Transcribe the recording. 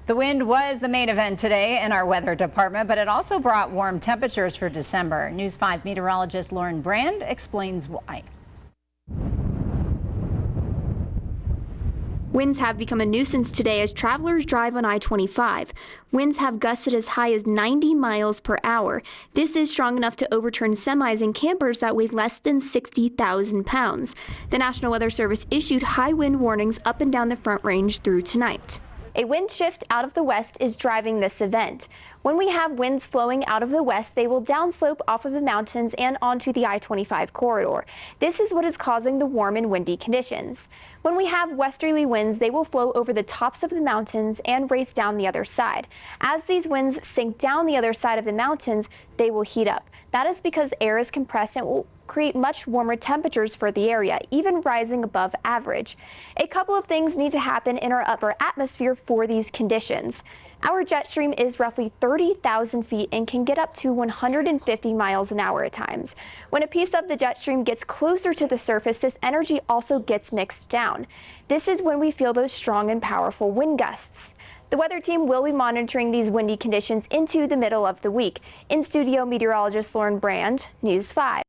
The wind was the main event today in our weather department, but it also brought warm temperatures for December. News 5 meteorologist Lauren Brand explains why. Winds have become a nuisance today as travelers drive on I-25. Winds have gusted as high as 90 miles per hour. This is strong enough to overturn semis and campers that weigh less than 60,000 pounds. The National Weather Service issued high wind warnings up and down the Front Range through tonight. A wind shift out of the west is driving this event. When we have winds flowing out of the west, they will downslope off of the mountains and onto the I-25 corridor. This is what is causing the warm and windy conditions. When we have westerly winds, they will flow over the tops of the mountains and race down the other side. As these winds sink down the other side of the mountains, they will heat up. That is because air is compressed and will create much warmer temperatures for the area, even rising above average. A couple of things need to happen in our upper atmosphere for these conditions. Our jet stream is roughly 30,000 feet and can get up to 150 miles an hour at times. When a piece of the jet stream gets closer to the surface, this energy also gets mixed down. This is when we feel those strong and powerful wind gusts. The weather team will be monitoring these windy conditions into the middle of the week. In studio, meteorologist Lauren Brand, News 5.